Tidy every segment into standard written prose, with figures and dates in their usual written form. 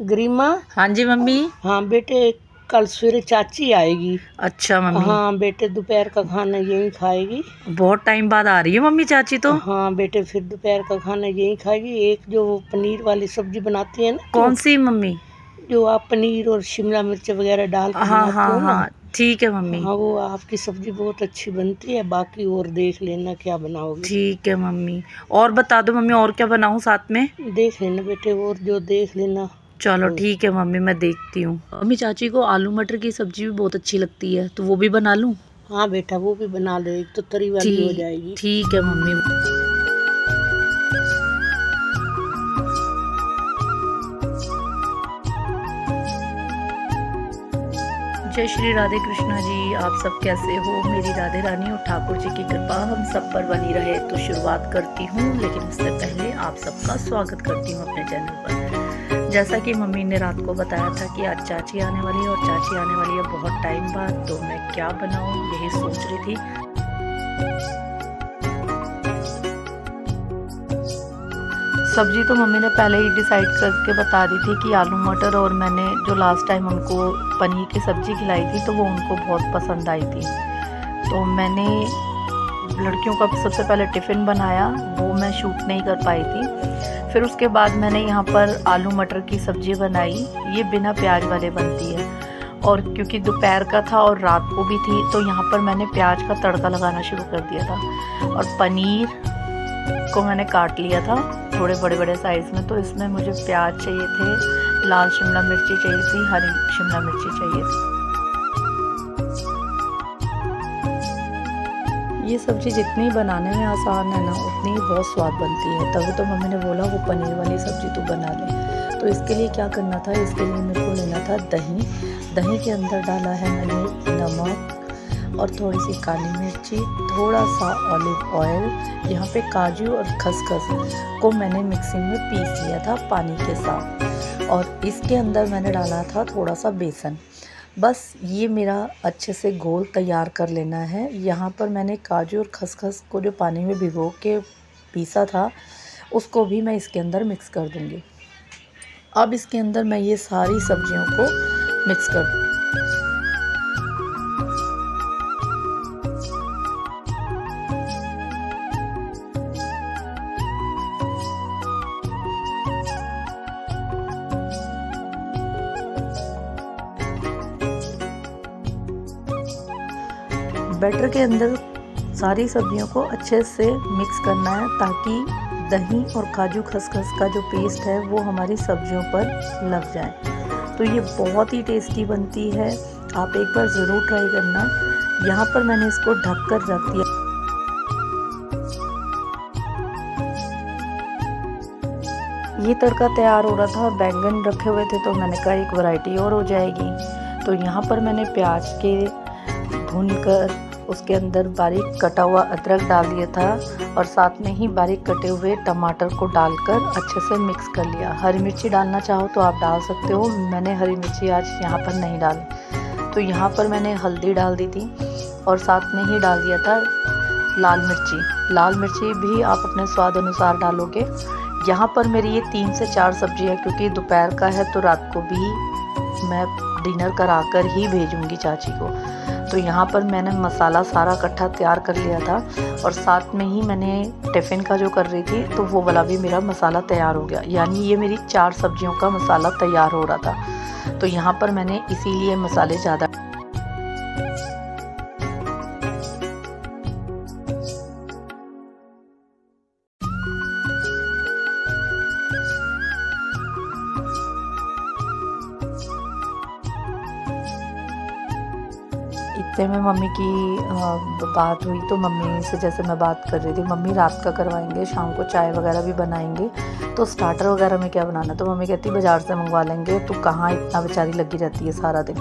गरिमा। हाँ जी मम्मी। हाँ बेटे, कल सवेरे चाची आएगी। अच्छा मम्मी। हाँ बेटे, दोपहर का खाना यहीं खाएगी। बहुत टाइम बाद आ रही है मम्मी चाची तो। हाँ बेटे, फिर दोपहर का खाना यहीं खाएगी। एक जो वो पनीर वाली सब्जी बनाती है ना, कौन सी मम्मी? जो आप पनीर और शिमला मिर्च वगैरह डाल के हाँ बनाती हाँ हो ना। हाँ ठीक है मम्मी। हाँ, वो आपकी सब्जी बहुत अच्छी बनती है। बाकी और देख लेना क्या बनाओगे। ठीक है मम्मी। और बता दो मम्मी, और क्या बनाऊँ साथ में? देख लेना बेटे, और जो देख लेना। चलो और ठीक है मम्मी, मैं देखती हूँ। मम्मी चाची को आलू मटर की सब्जी भी बहुत अच्छी लगती है, तो वो भी बना लूँ? हाँ बेटा, वो भी बना लो, एक तो तरी वाली हो ठीक जाएगी। ठीक है मम्मी। जय श्री राधे कृष्णा जी। आप सब कैसे हो? मेरी राधे रानी और ठाकुर जी की कृपा हम सब पर बनी रहे। तो शुरुआत करती हूँ, लेकिन उससे पहले आप सबका स्वागत करती हूँ अपने चैनल पर। जैसा कि मम्मी ने रात को बताया था कि आज चाची आने वाली है, और चाची आने वाली है बहुत टाइम बाद, तो मैं क्या बनाऊँ यही सोच रही थी। सब्जी तो मम्मी ने पहले ही डिसाइड करके बता दी थी कि आलू मटर, और मैंने जो लास्ट टाइम उनको पनीर की सब्ज़ी खिलाई थी तो वो उनको बहुत पसंद आई थी। तो मैंने लड़कियों का सबसे पहले टिफ़िन बनाया, वो मैं शूट नहीं कर पाई थी। फिर उसके बाद मैंने यहाँ पर आलू मटर की सब्ज़ी बनाई। ये बिना प्याज वाले बनती है, और क्योंकि दोपहर का था और रात को भी थी, तो यहाँ पर मैंने प्याज का तड़का लगाना शुरू कर दिया था। और पनीर को मैंने काट लिया था थोड़े बड़े बड़े साइज़ में। तो इसमें मुझे प्याज चाहिए थे, लाल शिमला मिर्ची चाहिए थी, हरी शिमला मिर्ची चाहिए थी। ये सब्ज़ी जितनी बनाने में आसान है ना, उतनी ही बहुत स्वाद बनती है। तभी तो मम्मी ने बोला वो पनीर वाली सब्ज़ी तो बना ले। तो इसके लिए क्या करना था, इसके लिए मेरे को लेना था दही। दही के अंदर डाला है मैंने नमक और थोड़ी सी काली मिर्ची, थोड़ा सा ऑलिव ऑयल। यहाँ पे काजू और खसखस को मैंने मिक्सिंग में पीस लिया था पानी के साथ, और इसके अंदर मैंने डाला था थोड़ा सा बेसन। बस ये मेरा अच्छे से घोल तैयार कर लेना है। यहाँ पर मैंने काजू और खसखस को जो पानी में भिगो के पीसा था, उसको भी मैं इसके अंदर मिक्स कर दूँगी। अब इसके अंदर मैं ये सारी सब्जियों को मिक्स कर दूँगी। बैटर के अंदर सारी सब्जियों को अच्छे से मिक्स करना है, ताकि दही और काजू खसखस का जो पेस्ट है वो हमारी सब्जियों पर लग जाए। तो ये बहुत ही टेस्टी बनती है, आप एक बार ज़रूर ट्राई करना। यहाँ पर मैंने इसको ढक कर रख दिया। ये तड़का तैयार हो रहा था, और बैंगन रखे हुए थे, तो मैंने कहा एक वैरायटी और हो जाएगी। तो यहाँ पर मैंने प्याज के भूनकर उसके अंदर बारीक कटा हुआ अदरक डाल दिया था, और साथ में ही बारीक कटे हुए टमाटर को डालकर अच्छे से मिक्स कर लिया। हरी मिर्ची डालना चाहो तो आप डाल सकते हो, मैंने हरी मिर्ची आज यहाँ पर नहीं डाली। तो यहाँ पर मैंने हल्दी डाल दी थी, और साथ में ही डाल दिया था लाल मिर्ची। लाल मिर्ची भी आप अपने स्वाद अनुसार डालोगे। यहाँ पर मेरी ये 3 से 4 सब्जी है, क्योंकि दोपहर का है तो रात को भी मैं डिनर कराकर ही भेजूंगी चाची को। तो यहाँ पर मैंने मसाला सारा इकट्ठा तैयार कर लिया था, और साथ में ही मैंने टिफ़िन का जो कर रही थी तो वो वाला भी मेरा मसाला तैयार हो गया। यानी ये मेरी 4 सब्जियों का मसाला तैयार हो रहा था। तो यहाँ पर मैंने इसीलिए मसाले ज़्यादा। इतने में मम्मी की बात हुई, तो मम्मी से जैसे मैं बात कर रही थी, मम्मी रात का करवाएंगे, शाम को चाय वगैरह भी बनाएंगे, तो स्टार्टर वगैरह में क्या बनाना। तो मम्मी कहती बाज़ार से मंगवा लेंगे, तो कहाँ इतना बेचारी लगी रहती है सारा दिन।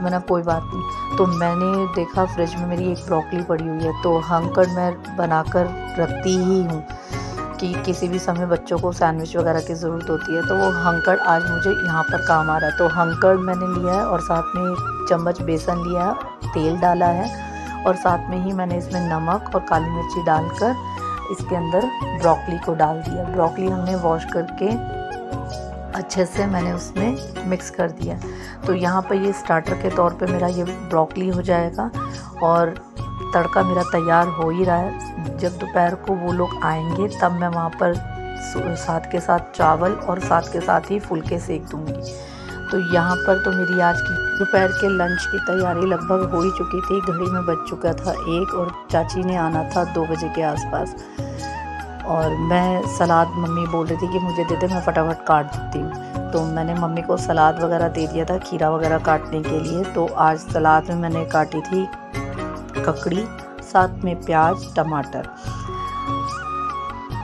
मैंने कोई बात नहीं। तो मैंने देखा फ्रिज में मेरी एक ब्रोकली पड़ी हुई है, तो हंकड़ मैं बनाकर रखती ही हूँ कि किसी भी समय बच्चों को सैंडविच वगैरह की ज़रूरत होती है। तो वो हंकड़ आज मुझे यहाँ पर काम आ रहा है। तो हंकड़ मैंने लिया है, और साथ में 1 चम्मच बेसन लिया है, तेल डाला है, और साथ में ही मैंने इसमें नमक और काली मिर्ची डालकर इसके अंदर ब्रोकली को डाल दिया। ब्रोकली हमने वॉश करके अच्छे से मैंने उसमें मिक्स कर दिया। तो यहाँ पर ये स्टार्टर के तौर पे मेरा ये ब्रोकली हो जाएगा और तड़का मेरा तैयार हो ही रहा है। जब दोपहर को वो लोग आएंगे तब मैं वहाँ पर साथ के साथ चावल और साथ के साथ ही फुलके सेक दूँगी। तो यहाँ पर तो मेरी आज की दोपहर के लंच की तैयारी लगभग हो ही चुकी थी। घड़ी में बज चुका था 1 और चाची ने आना था 2 बजे के आसपास। और मैं सलाद मम्मी बोल रही थी कि मुझे दे दे, मैं फटाफट काट देती हूँ। तो मैंने मम्मी को सलाद वगैरह दे दिया था, खीरा वगैरह काटने के लिए। तो आज सलाद में मैंने काटी थी ककड़ी, साथ में प्याज, टमाटर,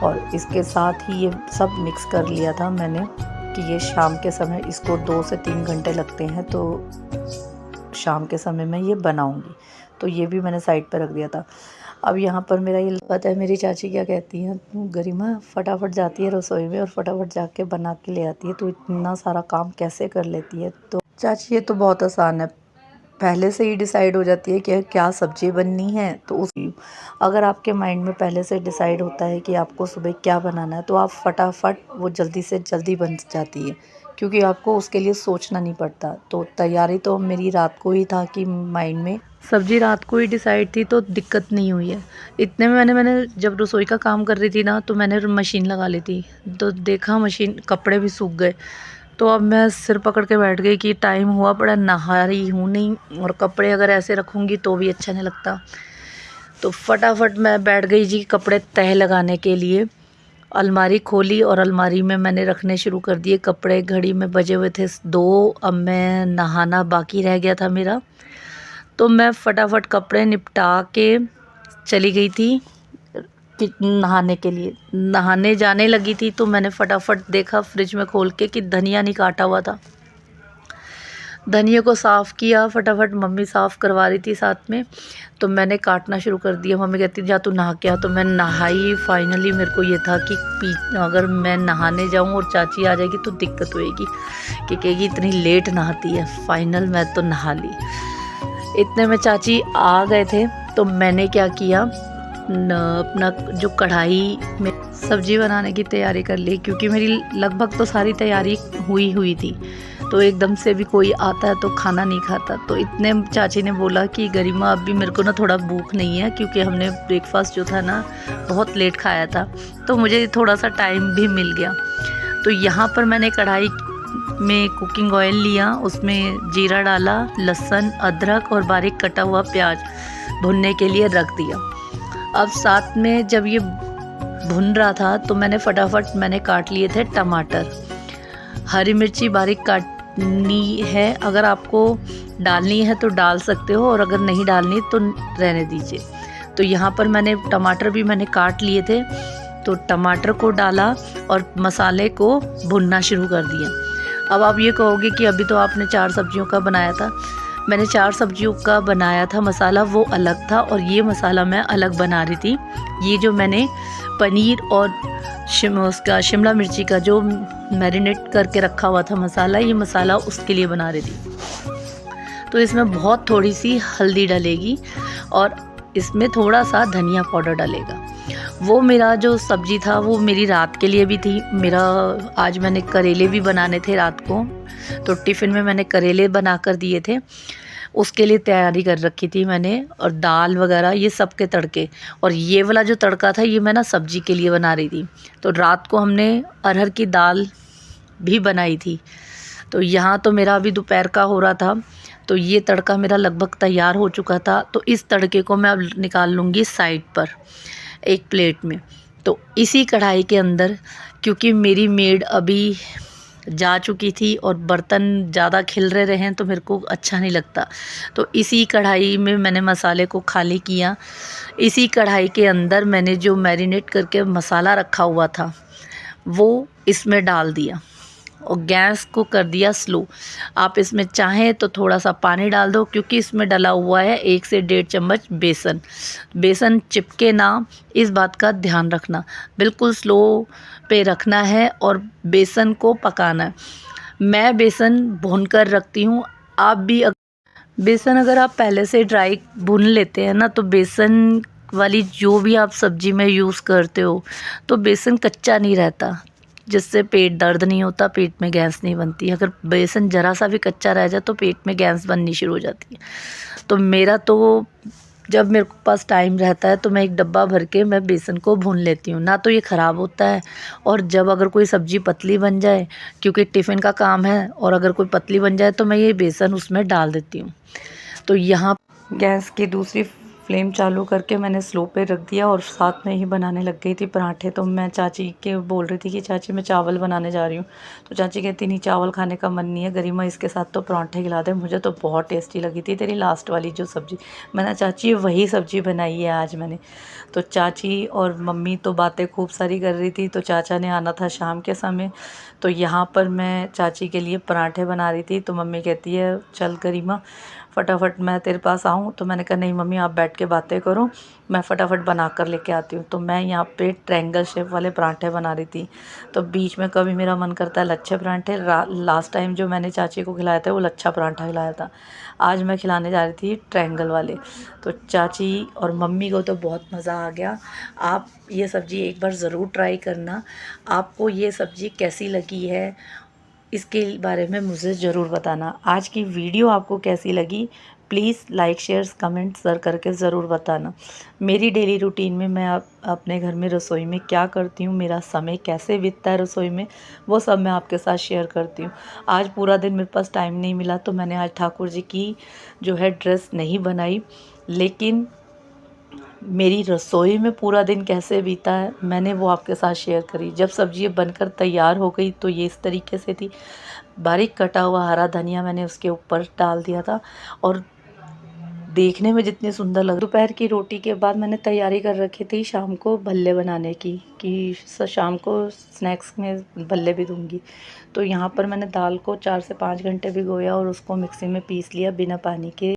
और इसके साथ ही ये सब मिक्स कर लिया था मैंने कि ये शाम के समय इसको 2 से 3 घंटे लगते हैं, तो शाम के समय में ये बनाऊंगी। तो ये भी मैंने साइड पर रख दिया था। अब यहाँ पर मेरा ये पता है मेरी चाची क्या कहती हैं, तू गरिमा फटाफट जाती है रसोई में और फटाफट जाके बना के ले आती है, तो इतना सारा काम कैसे कर लेती है। तो चाची ये तो बहुत आसान है, पहले से ही डिसाइड हो जाती है कि क्या सब्ज़ी बननी है। तो उसी अगर आपके माइंड में पहले से डिसाइड होता है कि आपको सुबह क्या बनाना है, तो आप फटाफट वो जल्दी से जल्दी बन जाती है, क्योंकि आपको उसके लिए सोचना नहीं पड़ता। तो तैयारी तो मेरी रात को ही था कि माइंड में सब्ज़ी रात को ही डिसाइड थी, तो दिक्कत नहीं हुई है। इतने में मैंने जब रसोई का काम कर रही थी ना, तो मैंने मशीन लगा ली थी। तो देखा मशीन, कपड़े भी सूख गए। तो अब मैं सिर पकड़ के बैठ गई कि टाइम हुआ पड़ा, नहा रही हूँ नहीं, और कपड़े अगर ऐसे रखूँगी तो भी अच्छा नहीं लगता। तो फटाफट मैं बैठ गई जी कपड़े तह लगाने के लिए। अलमारी खोली और अलमारी में मैंने रखने शुरू कर दिए कपड़े। घड़ी में बजे हुए थे 2। अब मैं नहाना बाकी रह गया था मेरा, तो मैं फटाफट कपड़े निपटा के चली गई थी नहाने के लिए। नहाने जाने लगी थी तो मैंने फटाफट देखा फ्रिज में खोल के कि धनिया नहीं काटा हुआ था। धनिया को साफ़ किया फटाफट, मम्मी साफ़ करवा रही थी साथ में, तो मैंने काटना शुरू कर दिया। मम्मी कहती जा तू नहा के आ, तो मैं नहाई। फाइनली मेरे को ये था कि अगर मैं नहाने जाऊँ और चाची आ जाएगी तो दिक्कत होएगी कि कहेगी इतनी लेट नहाती है। फाइनल मैं तो नहा ली। इतने में चाची आ गए थे, तो मैंने क्या किया, अपना जो कढ़ाई में सब्ज़ी बनाने की तैयारी कर ली, क्योंकि मेरी लगभग तो सारी तैयारी हुई थी। तो एकदम से भी कोई आता है तो खाना नहीं खाता। तो इतने चाची ने बोला कि गरिमा अभी मेरे को ना थोड़ा भूख नहीं है, क्योंकि हमने ब्रेकफास्ट जो था ना बहुत लेट खाया था, तो मुझे थोड़ा सा टाइम भी मिल गया। तो यहाँ पर मैंने कढ़ाई में कुकिंग ऑयल लिया, उसमें जीरा डाला, लहसुन, अदरक और बारीक कटा हुआ प्याज भुनने के लिए रख दिया। अब साथ में जब ये भुन रहा था तो मैंने फटाफट काट लिए थे टमाटर। हरी मिर्ची बारीक काटनी है, अगर आपको डालनी है तो डाल सकते हो, और अगर नहीं डालनी तो रहने दीजिए। तो यहाँ पर टमाटर भी मैंने काट लिए थे, तो टमाटर को डाला और मसाले को भुनना शुरू कर दिया। अब आप ये कहोगे कि अभी तो आपने 4 सब्जियों का बनाया था। मैंने 4 सब्जियों का बनाया था मसाला, वो अलग था, और ये मसाला मैं अलग बना रही थी। ये जो मैंने पनीर और शिमला मिर्ची का जो मैरिनेट करके रखा हुआ था मसाला, ये मसाला उसके लिए बना रही थी। तो इसमें बहुत थोड़ी सी हल्दी डलेगी और इसमें थोड़ा सा धनिया पाउडर डलेगा। वो मेरा जो सब्ज़ी था वो मेरी रात के लिए भी थी। आज मैंने करेले भी बनाने थे रात को, तो टिफ़िन में मैंने करेले बना कर दिए थे, उसके लिए तैयारी कर रखी थी मैंने। और दाल वगैरह ये सब के तड़के, और ये वाला जो तड़का था ये मैं ना सब्ज़ी के लिए बना रही थी। तो रात को हमने अरहर की दाल भी बनाई थी। तो यहाँ तो मेरा अभी दोपहर का हो रहा था, तो ये तड़का मेरा लगभग तैयार हो चुका था। तो इस तड़के को मैं अब निकाल लूँगी साइड पर एक प्लेट में। तो इसी कढ़ाई के अंदर, क्योंकि मेरी मेड अभी जा चुकी थी और बर्तन ज़्यादा खिल रहे हैं तो मेरे को अच्छा नहीं लगता, तो इसी कढ़ाई में मैंने मसाले को खाली किया। इसी कढ़ाई के अंदर मैंने जो मैरिनेट करके मसाला रखा हुआ था वो इसमें डाल दिया और गैस को कर दिया स्लो। आप इसमें चाहें तो थोड़ा सा पानी डाल दो, क्योंकि इसमें डला हुआ है 1 से 1.5 चम्मच बेसन। बेसन चिपके ना, इस बात का ध्यान रखना। बिल्कुल स्लो पे रखना है और बेसन को पकाना है। मैं बेसन भून कर रखती हूँ, आप भी बेसन अगर आप पहले से ड्राई भून लेते हैं ना, तो बेसन वाली जो भी आप सब्ज़ी में यूज़ करते हो तो बेसन कच्चा नहीं रहता। जिससे पेट दर्द नहीं होता, पेट में गैस नहीं बनती। अगर बेसन ज़रा सा भी कच्चा रह जाए तो पेट में गैस बननी शुरू हो जाती है। तो मेरा तो जब मेरे पास टाइम रहता है तो मैं एक डब्बा भर के मैं बेसन को भून लेती हूँ, ना तो ये ख़राब होता है। और जब अगर कोई सब्ज़ी पतली बन जाए, क्योंकि टिफ़िन का काम है, और अगर कोई पतली बन जाए तो मैं ये बेसन उसमें डाल देती हूँ। तो यहाँ गैस की दूसरी फ्लेम चालू करके मैंने स्लो पे रख दिया और साथ में ही बनाने लग गई थी पराठे। तो मैं चाची के बोल रही थी कि चाची मैं चावल बनाने जा रही हूँ। तो चाची कहती नहीं, चावल खाने का मन नहीं है गरिमा, इसके साथ तो पराठे खिला दे। मुझे तो बहुत टेस्टी लगी थी तेरी लास्ट वाली जो सब्ज़ी। मैंने चाची वही सब्ज़ी बनाई है आज मैंने। तो चाची और मम्मी तो बातें खूब सारी कर रही थी। तो चाचा ने आना था शाम के समय। तो यहाँ पर मैं चाची के लिए पराठे बना रही थी। तो मम्मी कहती है चल गरिमा फटाफट मैं तेरे पास आऊँ। तो मैंने कहा नहीं मम्मी, आप बैठ के बातें करो, मैं फटाफट बना कर लेके आती हूँ। तो मैं यहाँ पे ट्रायंगल शेप वाले पराठे बना रही थी। तो बीच में कभी मेरा मन करता है लच्छे पराठे। लास्ट टाइम जो मैंने चाची को खिलाया था वो लच्छा पराठा खिलाया था, आज मैं खिलाने जा रही थी ट्रायंगल वाले। तो चाची और मम्मी को तो बहुत मज़ा आ गया। आप ये सब्ज़ी एक बार ज़रूर ट्राई करना। आपको ये सब्ज़ी कैसी लगी है इसके बारे में मुझे ज़रूर बताना। आज की वीडियो आपको कैसी लगी please like share comment sir करके ज़रूर बताना। मेरी डेली रूटीन में मैं अपने घर में रसोई में क्या करती हूँ, मेरा समय कैसे बीतता है रसोई में, वो सब मैं आपके साथ शेयर करती हूँ। आज पूरा दिन मेरे पास टाइम नहीं मिला तो मैंने आज ठाकुर जी की जो है ड्रेस नहीं बनाई, लेकिन मेरी रसोई में पूरा दिन कैसे बीता है मैंने वो आपके साथ शेयर करी। जब सब्ज़ी बनकर तैयार हो गई तो ये इस तरीके से थी। बारीक कटा हुआ हरा धनिया मैंने उसके ऊपर डाल दिया था और देखने में जितनी सुंदर लग। दोपहर की रोटी के बाद मैंने तैयारी कर रखी थी शाम को भल्ले बनाने की, कि शाम को स्नैक्स में भल्ले भी दूंगी। तो यहाँ पर मैंने दाल को 4 से 5 घंटे भिगोया और उसको मिक्सी में पीस लिया बिना पानी के।